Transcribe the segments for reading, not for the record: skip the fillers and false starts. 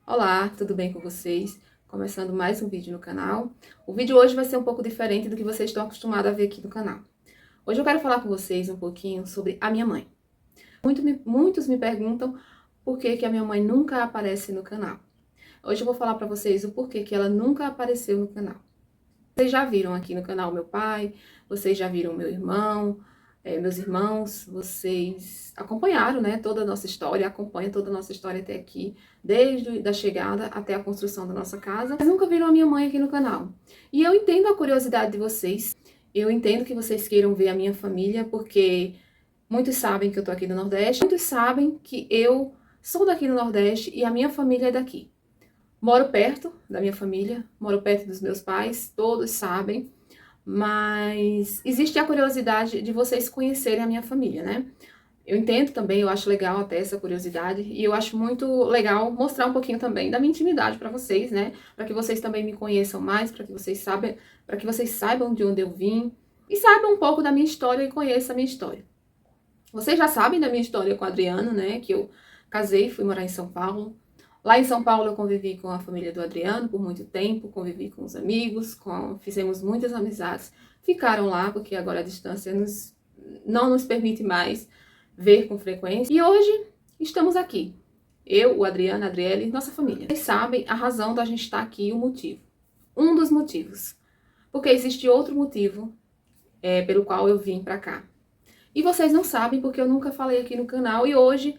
Olá, tudo bem com vocês? Começando mais um vídeo no canal. O vídeo hoje vai ser um pouco diferente do que vocês estão acostumados a ver aqui no canal. Hoje eu quero falar com vocês um pouquinho sobre a minha mãe. Muitos me perguntam por que a minha mãe nunca aparece no canal. Hoje eu vou falar para vocês o porquê que ela nunca apareceu no canal. Vocês já viram aqui no canal meu pai, vocês já viram meu irmão, meus irmãos, vocês acompanharam, né, toda a nossa história, acompanham toda a nossa história até aqui, desde a chegada até a construção da nossa casa, mas nunca viram a minha mãe aqui no canal. E eu entendo a curiosidade de vocês, eu entendo que vocês queiram ver a minha família, porque muitos sabem que eu tô aqui no Nordeste, muitos sabem que eu sou daqui no Nordeste e a minha família é daqui. Moro perto da minha família, moro perto dos meus pais, todos sabem, mas existe a curiosidade de vocês conhecerem a minha família, né? Eu entendo também, eu acho legal até essa curiosidade e eu acho muito legal mostrar um pouquinho também da minha intimidade para vocês, né? Para que vocês também me conheçam mais, para que vocês saibam de onde eu vim e saibam um pouco da minha história e conheçam a minha história. Vocês já sabem da minha história com o Adriano, né? Que eu casei, fui morar em São Paulo. Lá em São Paulo eu convivi com a família do Adriano por muito tempo, convivi com os amigos, fizemos muitas amizades. Ficaram lá porque agora a distância não nos permite mais ver com frequência. E hoje estamos aqui. Eu, o Adriano, a Adriele, nossa família. Vocês sabem a razão da gente estar aqui, o motivo. Um dos motivos. Porque existe outro motivo pelo qual eu vim pra cá. E vocês não sabem porque eu nunca falei aqui no canal e hoje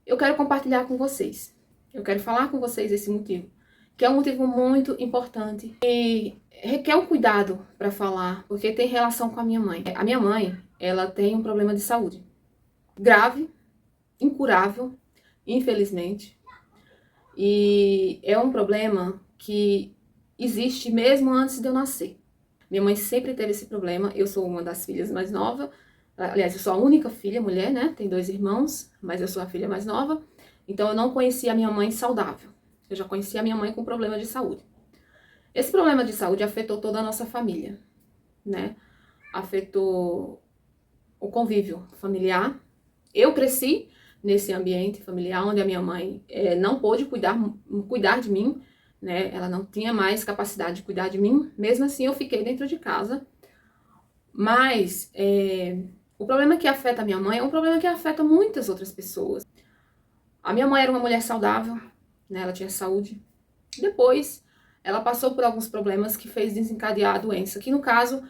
eu quero compartilhar com vocês. Eu quero falar com vocês esse motivo, que é um motivo muito importante e requer um cuidado para falar, porque tem relação com a minha mãe. A minha mãe, ela tem um problema de saúde grave, incurável, infelizmente, e é um problema que existe mesmo antes de eu nascer. Minha mãe sempre teve esse problema, eu sou uma das filhas mais novas, aliás, eu sou a única filha mulher, né? Tem 2 irmãos, mas eu sou a filha mais nova. Então, eu não conhecia a minha mãe saudável. Eu já conhecia a minha mãe com problema de saúde. Esse problema de saúde afetou toda a nossa família, né? Afetou o convívio familiar. Eu cresci nesse ambiente familiar onde a minha mãe não pôde cuidar de mim, né? Ela não tinha mais capacidade de cuidar de mim. Mesmo assim, eu fiquei dentro de casa. Mas o problema que afeta a minha mãe é um problema que afeta muitas outras pessoas. A minha mãe era uma mulher saudável, né? Ela tinha saúde. Depois, ela passou por alguns problemas que fez desencadear a doença, que no caso,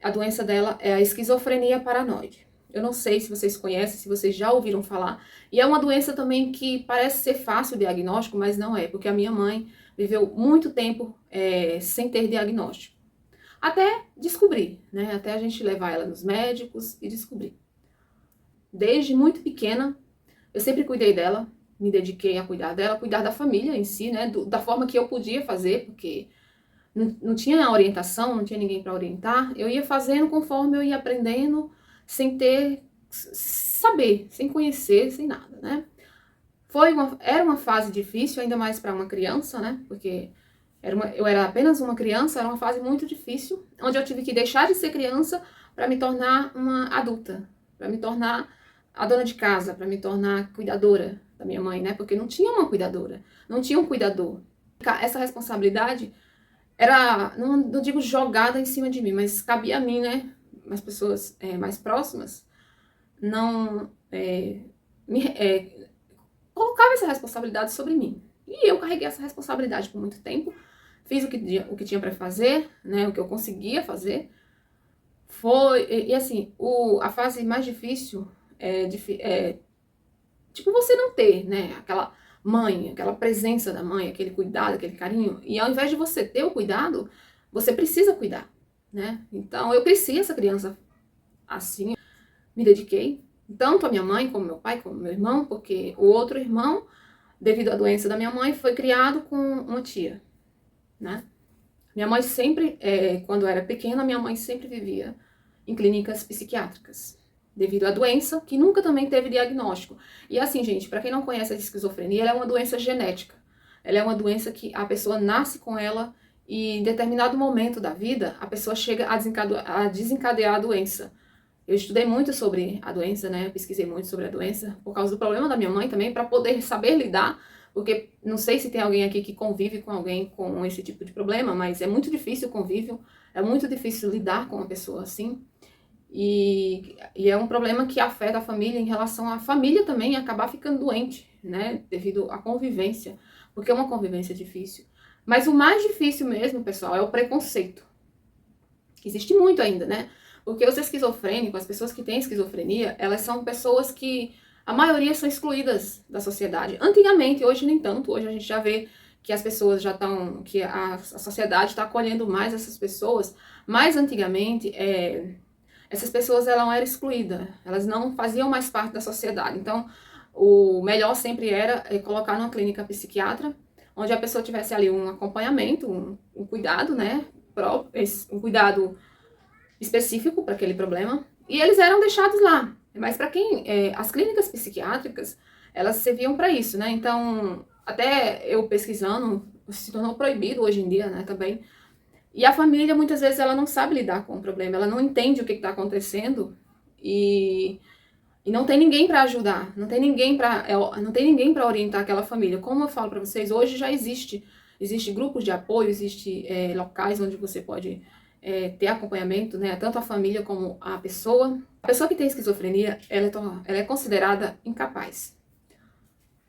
a doença dela é a esquizofrenia paranoide. Eu não sei se vocês conhecem, se vocês já ouviram falar. E é uma doença também que parece ser fácil o diagnóstico, mas não é, porque a minha mãe viveu muito tempo sem ter diagnóstico. Até descobrir, né? Até a gente levar ela nos médicos e descobrir. Desde muito pequena, eu sempre cuidei dela, me dediquei a cuidar dela, cuidar da família em si, né? Da forma que eu podia fazer, porque não tinha orientação, não tinha ninguém para orientar. Eu ia fazendo conforme eu ia aprendendo, sem saber, sem conhecer, sem nada, né? Era uma fase difícil, ainda mais para uma criança, né? Porque eu era apenas uma criança, era uma fase muito difícil, onde eu tive que deixar de ser criança para me tornar uma adulta, para me tornar a dona de casa, para me tornar cuidadora da minha mãe, né? Porque não tinha uma cuidadora, não tinha um cuidador. Essa responsabilidade era, não digo jogada em cima de mim, mas cabia a mim, né? As pessoas mais próximas não colocava essa responsabilidade sobre mim. E eu carreguei essa responsabilidade por muito tempo. Fiz o que tinha para fazer, né? O que eu conseguia fazer. E assim, a fase mais difícil tipo você não ter, né? Aquela mãe, aquela presença da mãe, aquele cuidado, aquele carinho. E ao invés de você ter o cuidado, você precisa cuidar, né? Então eu cresci essa criança assim, me dediquei tanto à minha mãe, como meu pai, como meu irmão, porque o outro irmão, devido à doença da minha mãe, foi criado com uma tia, né? Minha mãe sempre, quando era pequena, minha mãe sempre vivia em clínicas psiquiátricas, devido à doença, que nunca também teve diagnóstico. E assim, gente, para quem não conhece a esquizofrenia, ela é uma doença genética. Ela é uma doença que a pessoa nasce com ela e em determinado momento da vida, a pessoa chega a desencadear a doença. Eu estudei muito sobre a doença, né? Eu pesquisei muito sobre a doença por causa do problema da minha mãe também, para poder saber lidar porque não sei se tem alguém aqui que convive com alguém com esse tipo de problema, mas é muito difícil o convívio, é muito difícil lidar com uma pessoa assim. E é um problema que afeta a família em relação à família também acabar ficando doente, né? Devido à convivência, porque é uma convivência difícil. Mas o mais difícil mesmo, pessoal, é o preconceito. Existe muito ainda, né? Porque os esquizofrênicos, as pessoas que têm esquizofrenia, elas são pessoas que a maioria são excluídas da sociedade. Antigamente, hoje nem tanto. Hoje a gente já vê que as pessoas já estão, que a sociedade está acolhendo mais essas pessoas. Mas antigamente, essas pessoas eram excluídas. Elas não faziam mais parte da sociedade. Então, o melhor sempre era colocar numa clínica psiquiatra, onde a pessoa tivesse ali um acompanhamento, um cuidado, né? Um cuidado específico para aquele problema, e eles eram deixados lá. Mas para quem as clínicas psiquiátricas, elas serviam para isso, né? Então, até eu pesquisando, se tornou proibido hoje em dia, né, também. E a família muitas vezes ela não sabe lidar com o problema, ela não entende o que está acontecendo e não tem ninguém para ajudar, não tem ninguém para orientar aquela família. Como eu falo para vocês, hoje já existe grupos de apoio, existe locais onde você pode ter acompanhamento, né? Tanto a família como a pessoa. A pessoa que tem esquizofrenia, ela é considerada incapaz.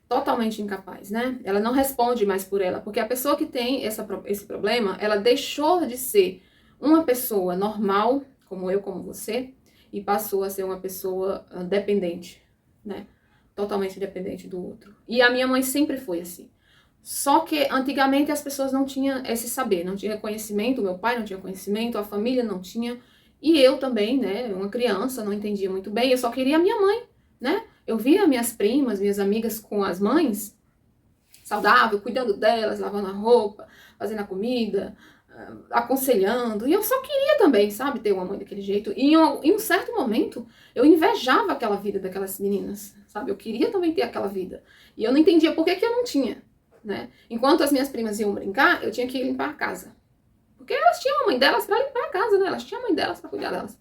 Totalmente incapaz, né? Ela não responde mais por ela, porque a pessoa que tem esse problema, ela deixou de ser uma pessoa normal, como eu, como você, e passou a ser uma pessoa dependente, né? Totalmente dependente do outro. E a minha mãe sempre foi assim. Só que antigamente as pessoas não tinham esse saber, não tinha conhecimento, meu pai não tinha conhecimento, a família não tinha, e eu também, né, uma criança, não entendia muito bem, eu só queria a minha mãe, né? Eu via minhas primas, minhas amigas com as mães, saudável, cuidando delas, lavando a roupa, fazendo a comida, aconselhando, e eu só queria também, sabe, ter uma mãe daquele jeito. E em um certo momento, eu invejava aquela vida daquelas meninas, sabe? Eu queria também ter aquela vida. E eu não entendia por que eu não tinha, né? Enquanto as minhas primas iam brincar, eu tinha que ir limpar a casa. Porque elas tinham a mãe delas para limpar a casa, né? Elas tinham a mãe delas para cuidar delas.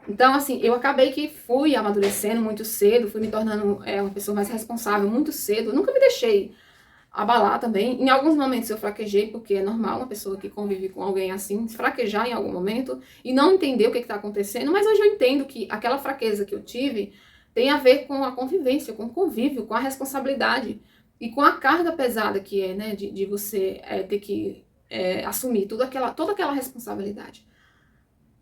Então, assim, eu acabei que fui amadurecendo muito cedo, fui me tornando uma pessoa mais responsável muito cedo. Eu nunca me deixei abalar também. Em alguns momentos eu fraquejei, porque é normal uma pessoa que convive com alguém assim, fraquejar em algum momento e não entender o que está acontecendo, mas hoje eu entendo que aquela fraqueza que eu tive tem a ver com a convivência, com o convívio, com a responsabilidade e com a carga pesada que é, né, de você ter que assumir toda aquela responsabilidade.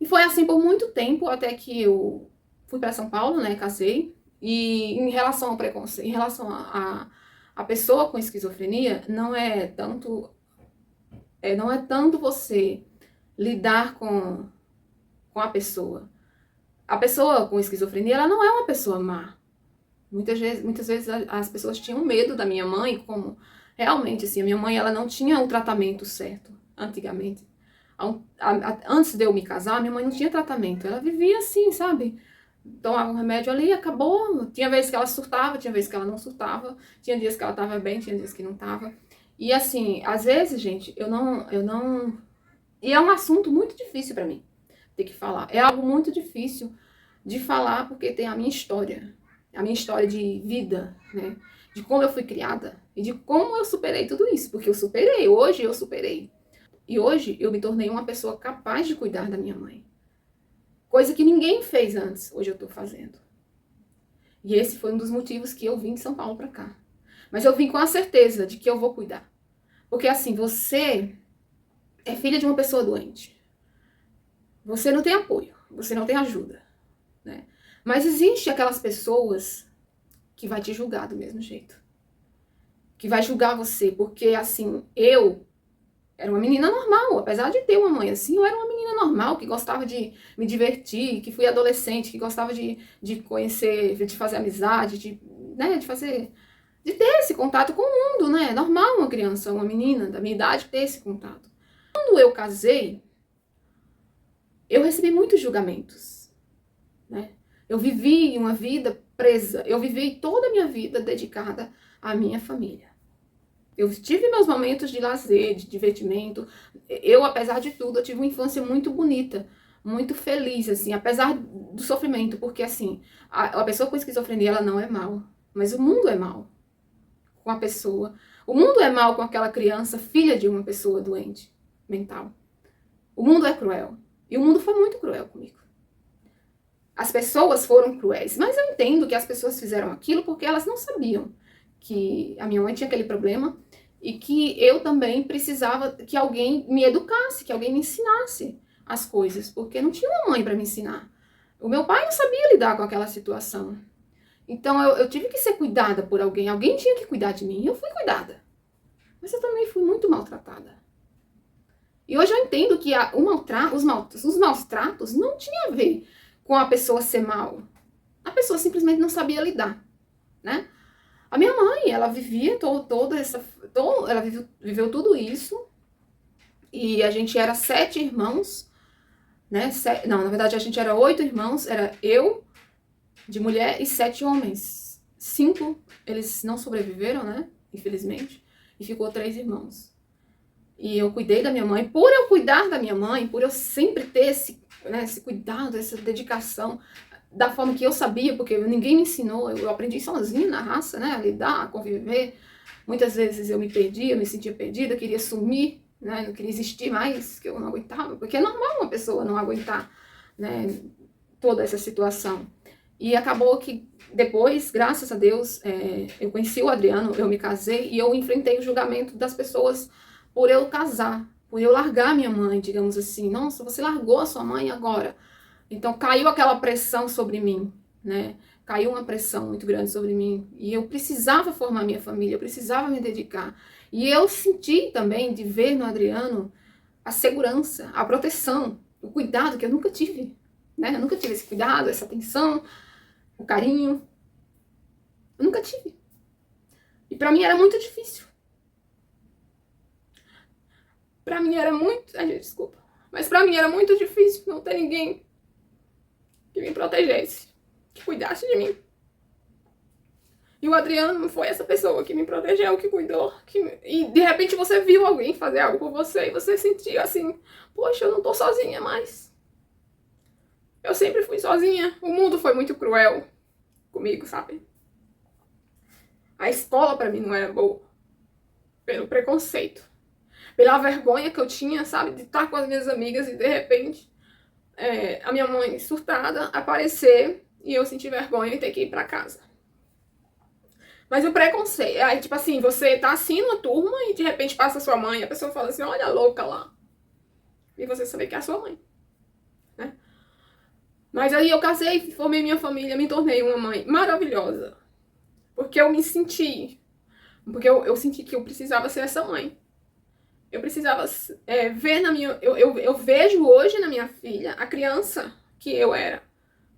E foi assim por muito tempo, até que eu fui para São Paulo, né, casei, e em relação ao preconceito, em relação a pessoa com esquizofrenia, não é tanto você lidar com a pessoa. A pessoa com esquizofrenia, ela não é uma pessoa má. Muitas vezes as pessoas tinham medo da minha mãe, como realmente, assim, a minha mãe, ela não tinha o tratamento certo, antigamente. Antes de eu me casar, minha mãe não tinha tratamento, ela vivia assim, sabe? Tomava um remédio ali e acabou. Tinha vezes que ela surtava, tinha vezes que ela não surtava, tinha dias que ela tava bem, tinha dias que não tava. E assim, às vezes, gente, eu não... E é um assunto muito difícil pra mim ter que falar. É algo muito difícil de falar porque tem a minha história de vida, né? De como eu fui criada e de como eu superei tudo isso, porque hoje eu superei. E hoje eu me tornei uma pessoa capaz de cuidar da minha mãe. Coisa que ninguém fez antes, hoje eu tô fazendo. E esse foi um dos motivos que eu vim de São Paulo pra cá. Mas eu vim com a certeza de que eu vou cuidar. Porque assim, você é filha de uma pessoa doente. Você não tem apoio, você não tem ajuda, né? Mas existe aquelas pessoas que vai te julgar do mesmo jeito. Que vai julgar você, porque assim, eu era uma menina normal, apesar de ter uma mãe assim, eu era uma menina normal, que gostava de me divertir, que fui adolescente, que gostava de conhecer, de fazer amizade, né, de ter esse contato com o mundo, né? É normal uma criança, uma menina da minha idade ter esse contato. Quando eu casei, eu recebi muitos julgamentos, né? Eu vivi uma vida presa, eu vivi toda a minha vida dedicada à minha família. Eu tive meus momentos de lazer, de divertimento. Eu, apesar de tudo, eu tive uma infância muito bonita, muito feliz, assim, apesar do sofrimento, porque, assim, a pessoa com esquizofrenia, ela não é mal, mas o mundo é mal. com a pessoa. O mundo é mal com aquela criança, filha de uma pessoa doente mental. O mundo é cruel. E o mundo foi muito cruel comigo. As pessoas foram cruéis. Mas eu entendo que as pessoas fizeram aquilo porque elas não sabiam que a minha mãe tinha aquele problema e que eu também precisava que alguém me educasse, que alguém me ensinasse as coisas, porque não tinha uma mãe para me ensinar. O meu pai não sabia lidar com aquela situação. Então eu tive que ser cuidada por alguém. Alguém tinha que cuidar de mim e eu fui cuidada. Mas eu também fui muito maltratada. E hoje eu entendo que os maus tratos não tinha a ver com a pessoa ser mal. A pessoa simplesmente não sabia lidar, né? A minha mãe, ela vivia viveu tudo isso. E a gente era 7 irmãos, né? Não, na verdade a gente era 8 irmãos. Era eu, de mulher, e 7 homens. 5, eles não sobreviveram, né? Infelizmente. E ficou 3 irmãos. E eu cuidei da minha mãe. Por eu cuidar da minha mãe, por eu sempre ter esse cuidado, essa dedicação, da forma que eu sabia, porque ninguém me ensinou, eu aprendi sozinha na raça, né? A lidar, a conviver. Muitas vezes eu me perdia, me sentia perdida, queria sumir, né? Não queria existir mais, que eu não aguentava. Porque é normal uma pessoa não aguentar, né? Toda essa situação. E acabou que depois, graças a Deus, eu conheci o Adriano, eu me casei e eu enfrentei o julgamento das pessoas por eu casar, por eu largar minha mãe, digamos assim. Nossa, você largou a sua mãe agora. Então caiu aquela pressão sobre mim, né? Caiu uma pressão muito grande sobre mim. E eu precisava formar minha família, eu precisava me dedicar. E eu senti também de ver no Adriano a segurança, a proteção, o cuidado que eu nunca tive, né? Eu nunca tive esse cuidado, essa atenção, o carinho. Eu nunca tive. E pra mim era muito difícil. Pra mim era muito... Ai, desculpa. Mas pra mim era muito difícil não ter ninguém que me protegesse, que cuidasse de mim. E o Adriano não foi essa pessoa que me protegeu, que cuidou. E de repente você viu alguém fazer algo por você e você sentiu assim, poxa, eu não tô sozinha mais. Eu sempre fui sozinha. O mundo foi muito cruel comigo, sabe? A escola pra mim não era boa. Pelo preconceito. Pela vergonha que eu tinha, sabe? De estar com as minhas amigas e de repente a minha mãe surtada aparecer e eu sentir vergonha e ter que ir pra casa. Mas o preconceito, aí tipo assim, você tá assim numa turma e de repente passa a sua mãe e a pessoa fala assim, olha a louca lá. E você sabe que é a sua mãe, né? Mas aí eu casei, formei minha família, me tornei uma mãe maravilhosa. Porque eu me senti, porque eu senti que eu precisava ser essa mãe. Eu precisava ver na minha... Eu vejo hoje na minha filha a criança que eu era.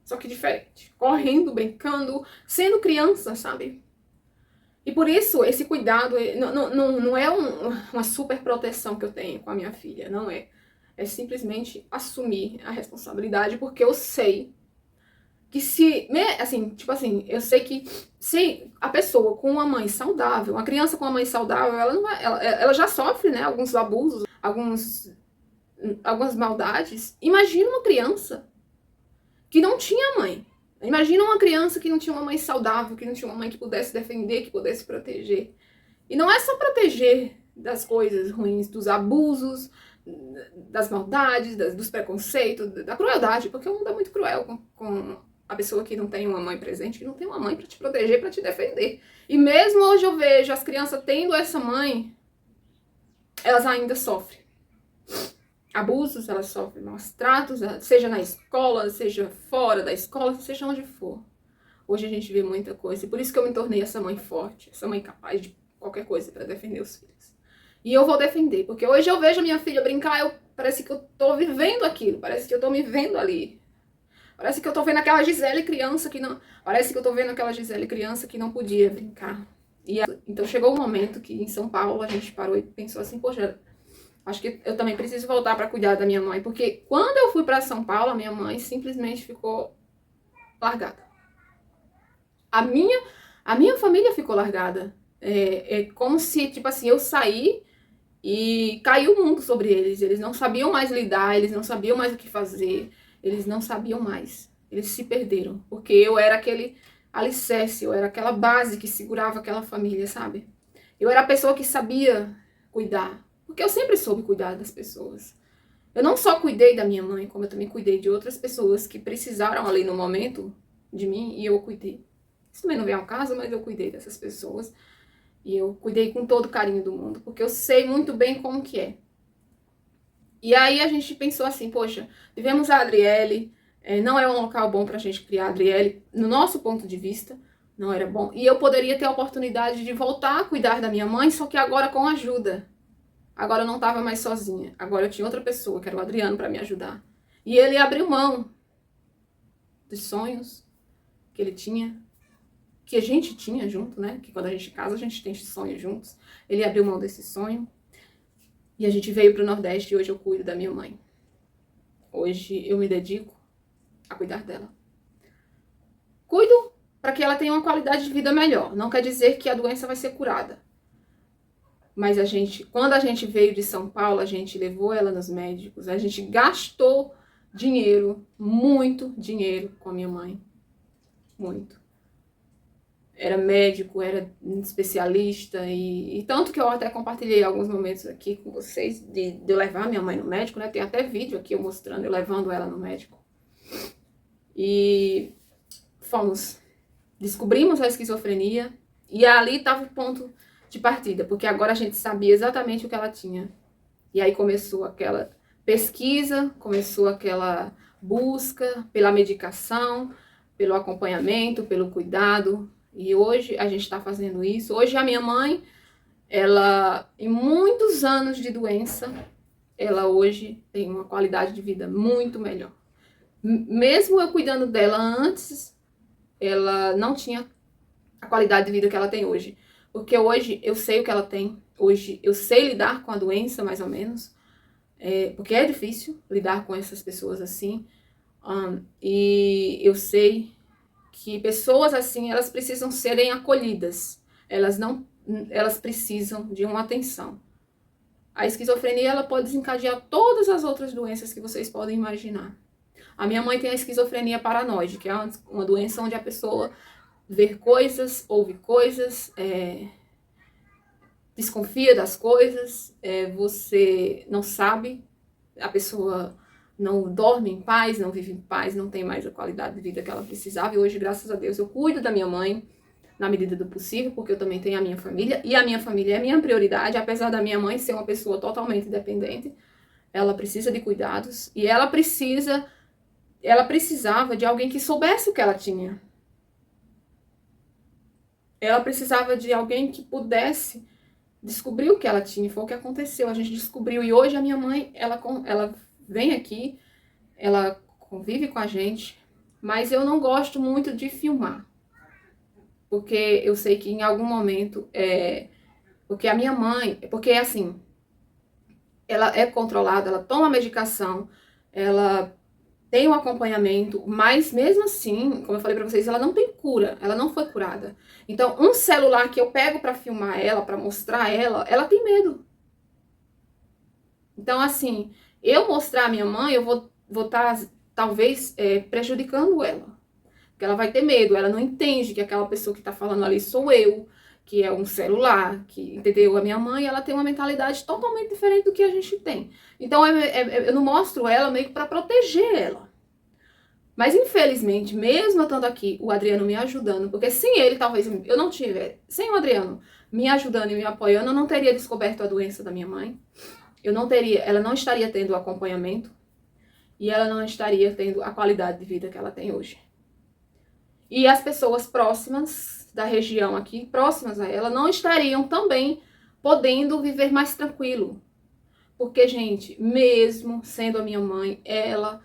Só que diferente. Correndo, brincando, sendo criança, sabe? E por isso, esse cuidado não é uma super proteção que eu tenho com a minha filha. Não é. É simplesmente assumir a responsabilidade, porque eu sei que eu sei que se a pessoa com uma mãe saudável, uma criança com uma mãe saudável, ela já sofre, né, alguns abusos, algumas maldades. Imagina uma criança que não tinha mãe. Imagina uma criança que não tinha uma mãe saudável, que não tinha uma mãe que pudesse defender, que pudesse proteger. E não é só proteger das coisas ruins, dos abusos, das maldades, dos preconceitos, da crueldade, porque o mundo é muito cruel com a pessoa que não tem uma mãe presente, que não tem uma mãe para te proteger, para te defender. E mesmo hoje eu vejo as crianças tendo essa mãe, elas ainda sofrem abusos, elas sofrem maus tratos, seja na escola, seja fora da escola, seja onde for. Hoje a gente vê muita coisa, e por isso que eu me tornei essa mãe forte, essa mãe capaz de qualquer coisa para defender os filhos. E eu vou defender, porque hoje eu vejo a minha filha brincar, parece que eu tô vivendo aquilo, parece que eu tô me vendo ali. Parece que eu tô vendo aquela Gisele criança que não... Parece que eu tô vendo aquela Gisele criança que não podia brincar. Então chegou um momento que em São Paulo a gente parou e pensou assim, poxa, acho que eu também preciso voltar para cuidar da minha mãe, porque quando eu fui para São Paulo, a minha mãe simplesmente ficou largada. A minha família ficou largada. É como se, tipo assim, eu saí e caiu o mundo sobre eles. Eles não sabiam mais lidar, eles não sabiam mais o que fazer, eles não sabiam mais. Eles se perderam, porque eu era aquele alicerce, eu era aquela base que segurava aquela família, sabe? Eu era a pessoa que sabia cuidar, porque eu sempre soube cuidar das pessoas. Eu não só cuidei da minha mãe, como eu também cuidei de outras pessoas que precisaram ali no momento de mim e eu cuidei. Isso também não vem ao caso, mas eu cuidei dessas pessoas. E eu cuidei com todo o carinho do mundo, porque eu sei muito bem como que é. E aí a gente pensou assim, poxa, vivemos a Adriele, não é um local bom pra gente criar a Adriele, no nosso ponto de vista, não era bom. E eu poderia ter a oportunidade de voltar a cuidar da minha mãe, só que agora com ajuda. Agora eu não estava mais sozinha, agora eu tinha outra pessoa, que era o Adriano, para me ajudar. E ele abriu mão dos sonhos que ele tinha, que a gente tinha junto, né? Que quando a gente casa, a gente tem esse sonho juntos. Ele abriu mão desse sonho. E a gente veio para o Nordeste e hoje eu cuido da minha mãe. Hoje eu me dedico a cuidar dela. Cuido para que ela tenha uma qualidade de vida melhor. Não quer dizer que a doença vai ser curada. Mas quando a gente veio de São Paulo, a gente levou ela nos médicos, a gente gastou dinheiro, muito dinheiro com a minha mãe. Muito. Era médico, era especialista, e tanto que eu até compartilhei alguns momentos aqui com vocês de eu levar minha mãe no médico, né? Tem até vídeo aqui eu mostrando eu levando ela no médico. E descobrimos a esquizofrenia, e ali estava o ponto de partida, porque agora a gente sabia exatamente o que ela tinha. E aí começou aquela pesquisa, começou aquela busca pela medicação, pelo acompanhamento, pelo cuidado. E hoje a gente está fazendo isso. Hoje a minha mãe, ela, em muitos anos de doença, ela hoje tem uma qualidade de vida muito melhor. Mesmo eu cuidando dela antes, ela não tinha a qualidade de vida que ela tem hoje. Porque hoje eu sei o que ela tem. Hoje eu sei lidar com a doença, mais ou menos. Porque é difícil lidar com essas pessoas assim. E eu sei que pessoas assim, elas precisam serem acolhidas. Elas precisam de uma atenção. A esquizofrenia, ela pode desencadear todas as outras doenças que vocês podem imaginar. A minha mãe tem a esquizofrenia paranoide, que é uma doença onde a pessoa vê coisas, ouve coisas, desconfia das coisas, você não sabe, a pessoa não dorme em paz, não vive em paz, não tem mais a qualidade de vida que ela precisava. E hoje, graças a Deus, eu cuido da minha mãe na medida do possível, porque eu também tenho a minha família, e a minha família é a minha prioridade, apesar da minha mãe ser uma pessoa totalmente dependente. Ela precisa de cuidados, e ela precisava de alguém que soubesse o que ela tinha. Ela precisava de alguém que pudesse descobrir o que ela tinha, foi o que aconteceu, a gente descobriu. E hoje a minha mãe, ela vem aqui, ela convive com a gente, mas eu não gosto muito de filmar, porque eu sei que em algum momento, porque a minha mãe, porque assim, ela é controlada, ela toma medicação, ela tem um acompanhamento, mas mesmo assim, como eu falei pra vocês, ela não tem cura, ela não foi curada. Então, um celular que eu pego pra filmar ela, pra mostrar ela tem medo. Então, assim, eu mostrar a minha mãe, eu vou estar, talvez, prejudicando ela. Porque ela vai ter medo, ela não entende que aquela pessoa que está falando ali sou eu, que é um celular, que, entendeu? A minha mãe, ela tem uma mentalidade totalmente diferente do que a gente tem. Então, eu não mostro ela meio que para proteger ela. Mas, infelizmente, mesmo eu estando aqui, o Adriano me ajudando, porque sem ele, talvez, eu não tivesse, sem o Adriano me ajudando e me apoiando, eu não teria descoberto a doença da minha mãe. Ela não estaria tendo acompanhamento e ela não estaria tendo a qualidade de vida que ela tem hoje. E as pessoas próximas da região aqui, próximas a ela, não estariam também podendo viver mais tranquilo. Porque, gente, mesmo sendo a minha mãe, ela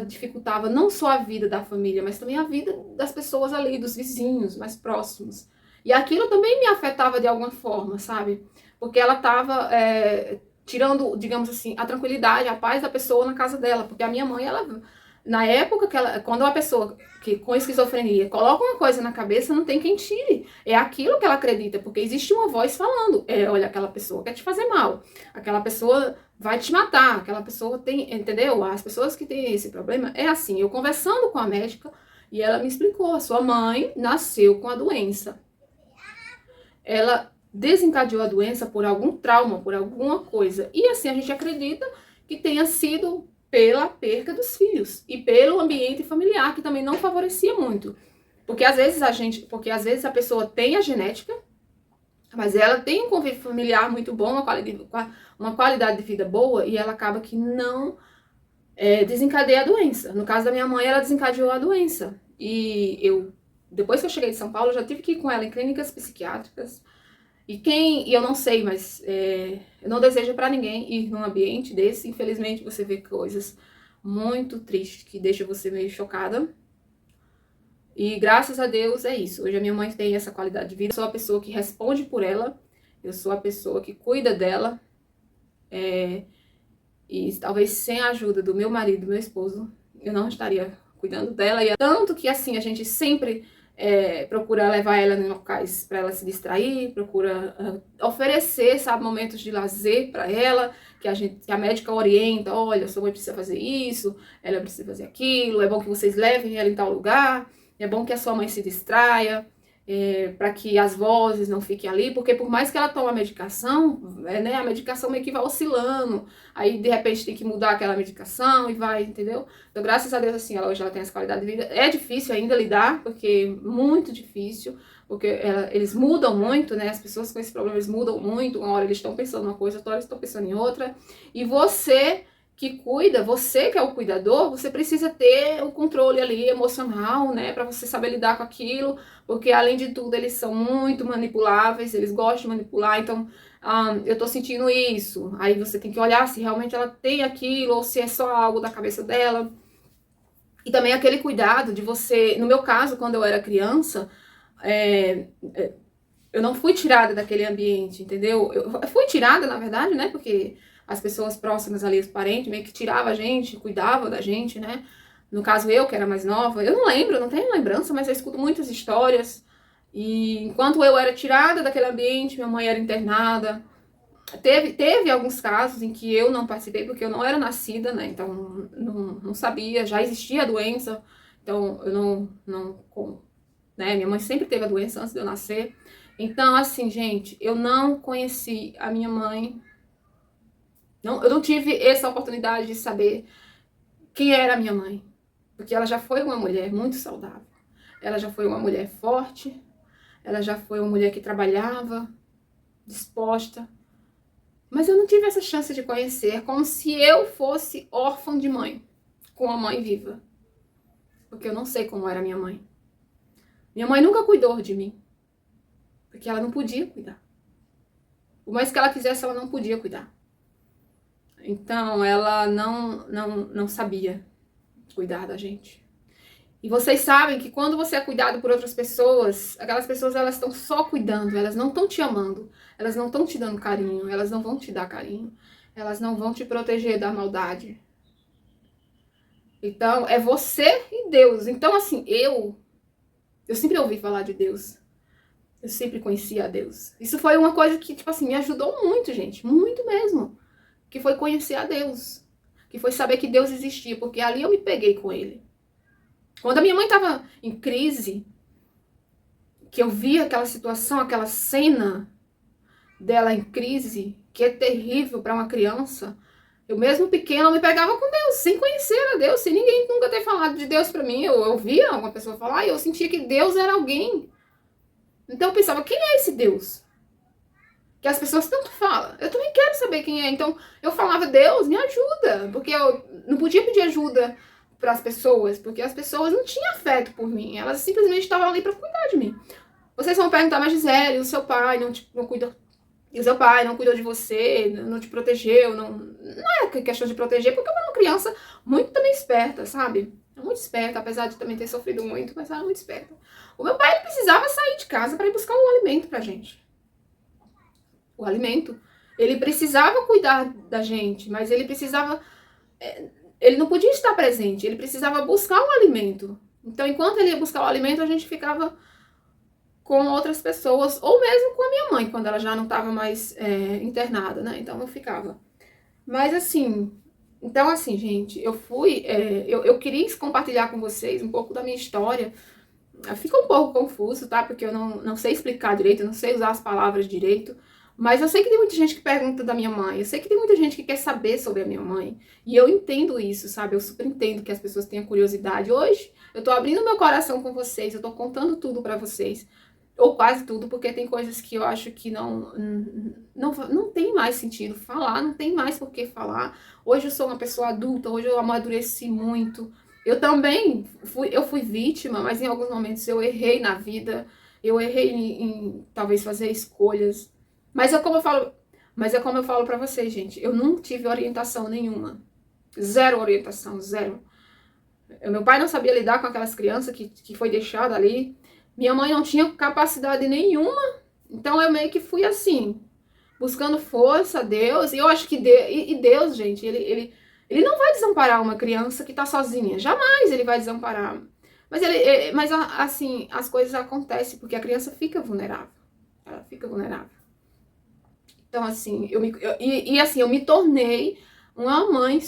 dificultava não só a vida da família, mas também a vida das pessoas ali, dos vizinhos mais próximos. E aquilo também me afetava de alguma forma, sabe? Porque ela estava tirando, digamos assim, a tranquilidade, a paz da pessoa na casa dela. Porque a minha mãe, na época quando uma pessoa com esquizofrenia coloca uma coisa na cabeça, não tem quem tire. É aquilo que ela acredita, porque existe uma voz falando, olha, aquela pessoa quer te fazer mal, aquela pessoa vai te matar, aquela pessoa tem, entendeu? As pessoas que têm esse problema, é assim, eu conversando com a médica, e ela me explicou, a sua mãe nasceu com a doença. ela desencadeou a doença por algum trauma, por alguma coisa. E assim a gente acredita que tenha sido pela perca dos filhos e pelo ambiente familiar, que também não favorecia muito. Porque às vezes a pessoa tem a genética, mas ela tem um convívio familiar muito bom, uma qualidade de vida boa, e ela acaba que não desencadeia a doença. No caso da minha mãe, ela desencadeou a doença. E depois que eu cheguei de São Paulo, eu já tive que ir com ela em clínicas psiquiátricas. E eu não sei, mas eu não desejo para ninguém ir num ambiente desse. Infelizmente, você vê coisas muito tristes que deixam você meio chocada. E graças a Deus é isso. Hoje a minha mãe tem essa qualidade de vida. Eu sou a pessoa que responde por ela. Eu sou a pessoa que cuida dela. E talvez sem a ajuda do meu marido, do meu esposo, eu não estaria cuidando dela. E tanto que assim, a gente sempre procura levar ela em locais para ela se distrair, procura oferecer, sabe, momentos de lazer para ela, que a médica orienta, olha, sua mãe precisa fazer isso, ela precisa fazer aquilo, é bom que vocês levem ela em tal lugar, é bom que a sua mãe se distraia, para que as vozes não fiquem ali, porque por mais que ela tome a medicação, né, a medicação meio que vai oscilando, aí de repente tem que mudar aquela medicação e vai, entendeu? Então graças a Deus, assim, hoje ela tem essa qualidade de vida. É difícil ainda lidar, porque muito difícil, porque eles mudam muito, né, as pessoas com esse problema, eles mudam muito, uma hora eles estão pensando uma coisa, outra hora eles estão pensando em outra, e você que cuida, você que é o cuidador, você precisa ter o controle ali emocional, né, para você saber lidar com aquilo, porque além de tudo eles são muito manipuláveis, eles gostam de manipular, então eu tô sentindo isso, aí você tem que olhar se realmente ela tem aquilo, ou se é só algo da cabeça dela, e também aquele cuidado de você, no meu caso, quando eu era criança, eu não fui tirada daquele ambiente, entendeu? Eu fui tirada, na verdade, né, porque as pessoas próximas ali, os parentes, meio que tiravam a gente, cuidavam da gente, né? No caso eu, que era mais nova, eu não lembro, não tenho lembrança, mas eu escuto muitas histórias. E enquanto eu era tirada daquele ambiente, minha mãe era internada. Teve alguns casos em que eu não participei, porque eu não era nascida, né? Então não sabia, já existia a doença. Então eu né? Minha mãe sempre teve a doença antes de eu nascer. Então, assim, gente, eu não conheci a minha mãe. Eu não tive essa oportunidade de saber quem era a minha mãe, porque ela já foi uma mulher muito saudável, ela já foi uma mulher forte, ela já foi uma mulher que trabalhava, disposta, mas eu não tive essa chance de conhecer, como se eu fosse órfã de mãe, com a mãe viva, porque eu não sei como era minha mãe. Minha mãe nunca cuidou de mim, porque ela não podia cuidar. Por mais que ela quisesse, ela não podia cuidar. Então, ela não sabia cuidar da gente. E vocês sabem que quando você é cuidado por outras pessoas, aquelas pessoas elas estão só cuidando, elas não estão te amando, elas não estão te dando carinho, elas não vão te dar carinho, elas não vão te proteger da maldade. Então, é você e Deus. Então, assim, eu sempre ouvi falar de Deus. Eu sempre conhecia a Deus. Isso foi uma coisa que, tipo assim, me ajudou muito, gente, muito mesmo. Que foi conhecer a Deus, que foi saber que Deus existia, porque ali eu me peguei com ele. Quando a minha mãe estava em crise, que eu via aquela situação, aquela cena dela em crise, que é terrível para uma criança, eu mesmo pequena me pegava com Deus, sem conhecer a Deus, sem ninguém nunca ter falado de Deus para mim. Eu ouvia uma pessoa falar e eu sentia que Deus era alguém. Então eu pensava, quem é esse Deus? Que as pessoas tanto falam. Eu também quero saber quem é. Então eu falava, Deus, me ajuda. Porque eu não podia pedir ajuda para as pessoas, porque as pessoas não tinham afeto por mim. Elas simplesmente estavam ali para cuidar de mim. Vocês vão perguntar, mas Gisele, o seu pai não cuidou. E o seu pai não cuidou de você, não te protegeu. Não é questão de proteger, porque eu era uma criança muito também esperta, sabe? Muito esperta, apesar de também ter sofrido muito, mas era muito esperta. O meu pai ele precisava sair de casa para ir buscar um alimento pra gente. O alimento. Ele precisava cuidar da gente, mas ele precisava... Ele não podia estar presente, ele precisava buscar um alimento. Então, enquanto ele ia buscar o alimento, a gente ficava com outras pessoas, ou mesmo com a minha mãe, quando ela já não estava mais internada, né? Então, eu ficava. Mas, assim... Então, assim, gente, eu queria compartilhar com vocês um pouco da minha história, Fica um pouco confuso, tá? Porque eu não sei explicar direito, eu não sei usar as palavras direito. Mas eu sei que tem muita gente que pergunta da minha mãe, eu sei que tem muita gente que quer saber sobre a minha mãe. E eu entendo isso, sabe? Eu super entendo que as pessoas tenham curiosidade. Hoje, eu tô abrindo meu coração com vocês, eu tô contando tudo pra vocês. Ou quase tudo, porque tem coisas que eu acho que não tem mais sentido falar, não tem mais por que falar. Hoje eu sou uma pessoa adulta, hoje eu amadureci muito. Eu também fui vítima, mas em alguns momentos eu errei na vida, eu errei em talvez fazer escolhas. Mas é como eu falo para vocês, gente, eu não tive orientação nenhuma. Zero orientação, zero. Meu pai não sabia lidar com aquelas crianças que foi deixada ali. Minha mãe não tinha capacidade nenhuma. Então eu meio que fui assim, buscando força, Deus. E eu acho que Deus, gente, ele não vai desamparar uma criança que tá sozinha. Jamais ele vai desamparar. Mas assim, as coisas acontecem porque a criança fica vulnerável. Ela fica vulnerável. Então, assim, assim, eu me tornei uma mãe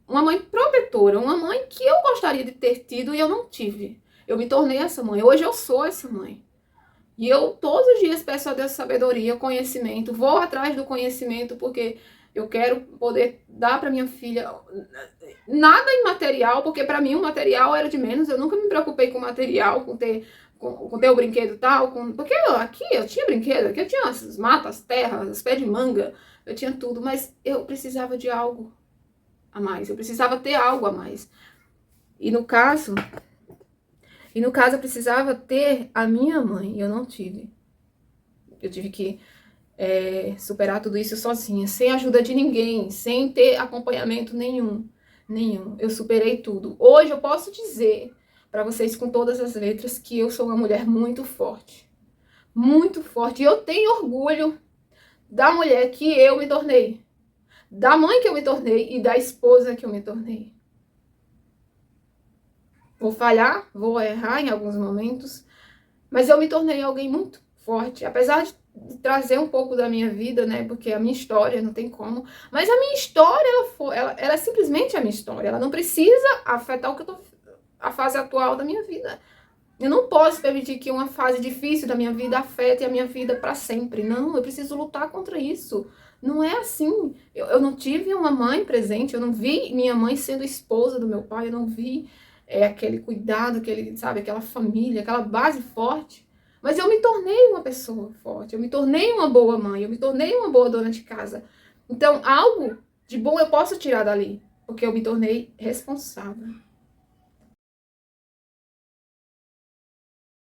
uma mãe protetora, uma mãe que eu gostaria de ter tido e eu não tive. Eu me tornei essa mãe. Hoje eu sou essa mãe. E eu todos os dias peço a Deus sabedoria, conhecimento, vou atrás do conhecimento porque eu quero poder dar para minha filha nada em material, porque para mim o material era de menos. Eu nunca me preocupei com material, com ter o brinquedo tal, porque aqui eu tinha brinquedo, aqui eu tinha as matas, as terras, os pés de manga, eu tinha tudo, mas eu precisava de algo a mais, eu precisava ter algo a mais. E no caso eu precisava ter a minha mãe, e eu não tive. Eu tive que superar tudo isso sozinha, sem ajuda de ninguém, sem ter acompanhamento nenhum. Eu superei tudo. Hoje eu posso dizer para vocês com todas as letras que eu sou uma mulher muito forte. Muito forte. E eu tenho orgulho da mulher que eu me tornei. Da mãe que eu me tornei e da esposa que eu me tornei. Vou falhar, vou errar em alguns momentos, mas eu me tornei alguém muito forte. Apesar de trazer um pouco da minha vida, né? Porque a minha história não tem como. Mas a minha história, ela é simplesmente a minha história. Ela não precisa afetar a fase atual da minha vida. Eu não posso permitir que uma fase difícil da minha vida afete a minha vida para sempre. Não, eu preciso lutar contra isso. Não é assim. Eu não tive uma mãe presente, eu não vi minha mãe sendo esposa do meu pai, eu não vi aquele cuidado, sabe, aquela família, aquela base forte. Mas eu me tornei uma pessoa forte, eu me tornei uma boa mãe, eu me tornei uma boa dona de casa. Então, algo de bom eu posso tirar dali, porque eu me tornei responsável.